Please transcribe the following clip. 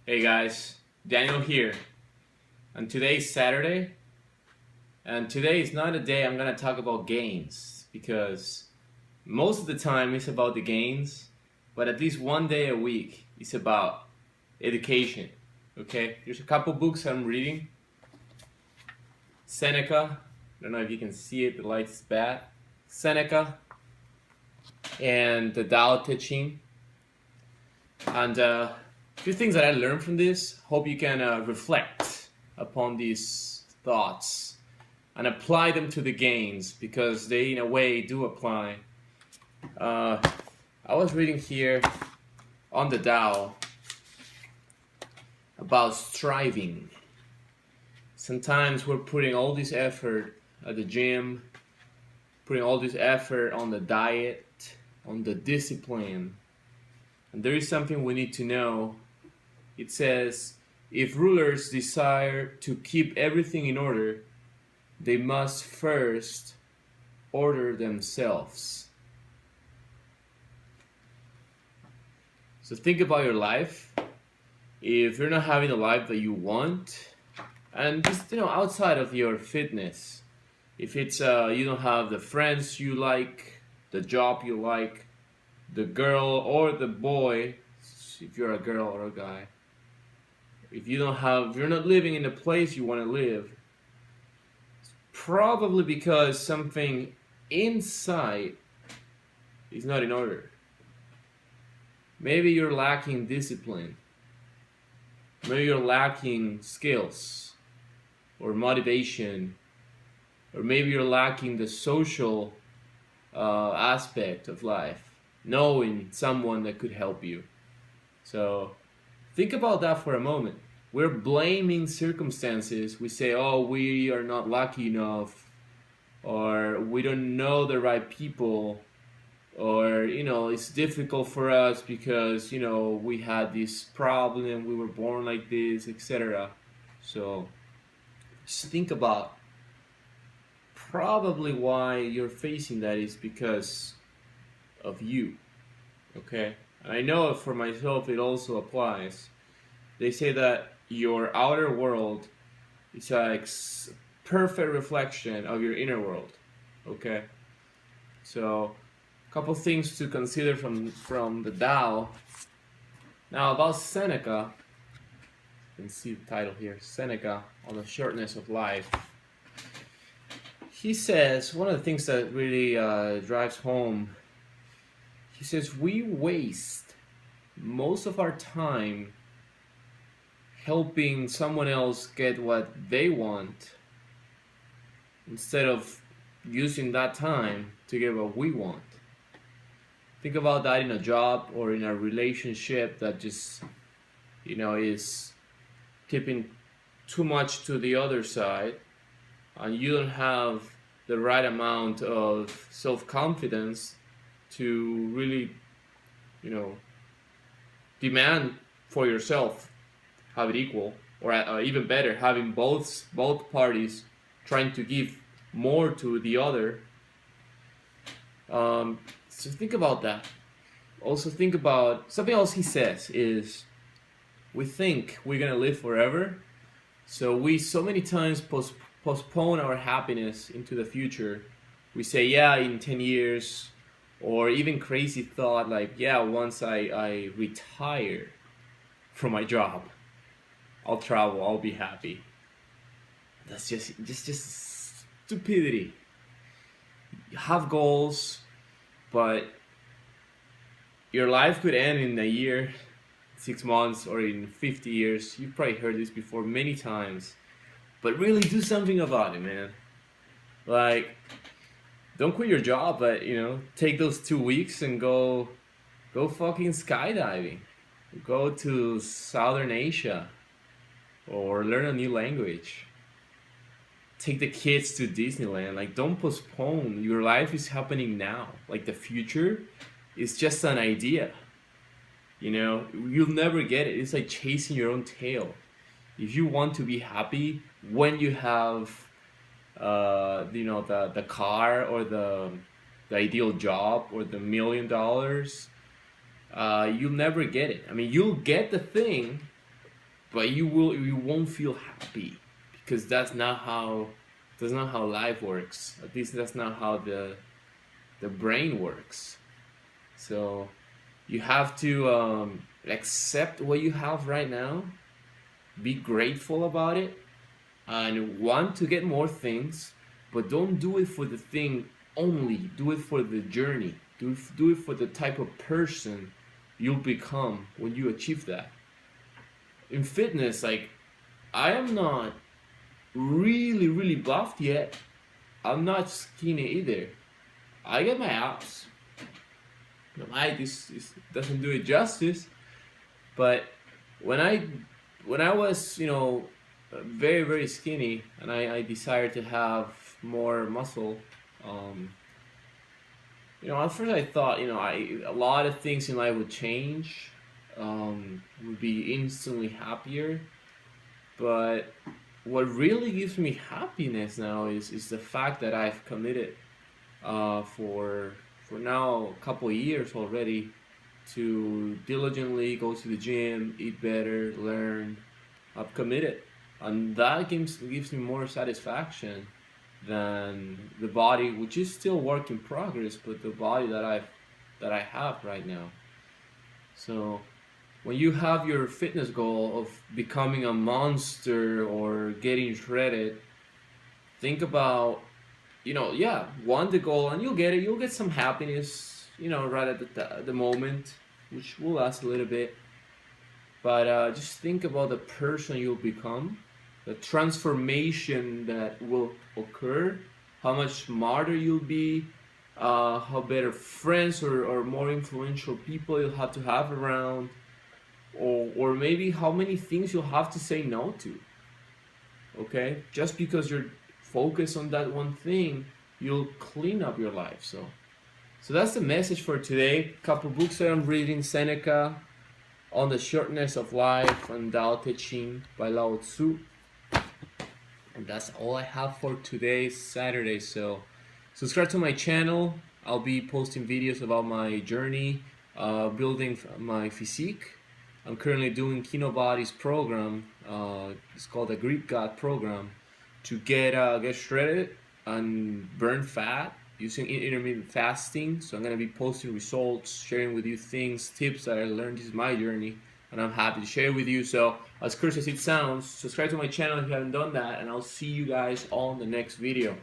Hey guys, Daniel here, and today is Saturday, and today is not a day I'm gonna talk about gains because most of the time it's about the gains, but at least one day a week it's about education. Okay, there's a couple books I'm reading. Seneca, I don't know if you can see it, the light is bad. Seneca and the Tao Te Ching, and a few things that I learned from this. Hope you can reflect upon these thoughts and apply them to the gains because they, in a way, do apply. Uh, I was reading here on the Tao about striving. Sometimes we're putting all this effort at the gym, putting all this effort on the diet, on the discipline. And there is something we need to know. It says, if rulers desire to keep everything in order, they must first order themselves. So think about your life. If you're not having the life that you want, and just outside of your fitness, if it's you don't have the friends you like, the job you like, the girl or the boy, if you're a girl or a guy, if you're not living in the place you want to live, probably because something inside is not in order. Maybe you're lacking discipline. Maybe you're lacking skills or motivation. Or maybe you're lacking the social aspect of life, knowing someone that could help you. So think about that for a moment. We're blaming circumstances. We say, oh, we are not lucky enough, or we don't know the right people, or it's difficult for us because we had this problem, we were born like this, etc. So just think about probably why you're facing that is because of you. Okay, and I know for myself it also applies. They say that your outer world is a perfect reflection of your inner world. Okay, so couple things to consider from the Tao. Now about Seneca, you can see the title here, Seneca on the shortness of life. He says one of the things that really drives home. He says we waste most of our time helping someone else get what they want instead of using that time to get what we want. Think about that in a job or in a relationship that just, is tipping too much to the other side, and you don't have the right amount of self-confidence to really, demand for yourself, have it equal, or even better, having both parties trying to give more to the other. So think about that. Also think about something else he says is we think we're gonna live forever, so we so many times postpone our happiness into the future. We say, yeah, in 10 years, or even crazy thought like, yeah, once I retire from my job, I'll travel, I'll be happy. That's just stupidity. You have goals, but your life could end in a year, 6 months, or in 50 years. You've probably heard this before many times. But really do something about it, man. Like, don't quit your job, but take those 2 weeks and go fucking skydiving. Go to Southern Asia or learn a new language. Take the kids to Disneyland. Like, don't postpone. Your life is happening now. Like, the future is just an idea. You'll never get it. It's like chasing your own tail. If you want to be happy when you have, the car or the ideal job or the $1 million, you'll never get it. I mean, you'll get the thing, but you won't feel happy, because that's not how life works. At least that's not how the brain works. So you have to accept what you have right now, be grateful about it, and want to get more things, but don't do it for the thing only. Do it for the journey. Do it for the type of person you'll become when you achieve that. In fitness, like, I am not really, really buffed yet. I'm not skinny either. I get my abs. My this doesn't do it justice, but when I when I was, very, very skinny, and I desired to have more muscle, um, at first I thought, a lot of things in life would change, would be instantly happier. But what really gives me happiness now is the fact that I've committed, for now a couple of years already, to diligently go to the gym, eat better, learn. I've committed, and that gives me more satisfaction than the body, which is still work in progress, but the body that I have right now. So when you have your fitness goal of becoming a monster or getting shredded, think about, yeah, want the goal, and you'll get it. You'll get some happiness, right at the moment, which will last a little bit. But just think about the person you'll become, the transformation that will occur, how much smarter you'll be, how better friends or more influential people you'll have to have around, or maybe how many things you'll have to say no to. Okay, just because you're focused on that one thing, you'll clean up your life. So that's the message for today. Couple books that I'm reading: Seneca, On the Shortness of Life, and Tao Te Ching by Lao Tzu. And that's all I have for today, Saturday. So subscribe to my channel. I'll be posting videos about my journey, building my physique. I'm currently doing Kinobody's program. It's called the Greek God program, to get shredded and burn fat using intermittent fasting. So I'm gonna be posting results, sharing with you things, tips that I learned. This is my journey, and I'm happy to share with you. So as cursed as it sounds, subscribe to my channel if you haven't done that, and I'll see you guys on the next video.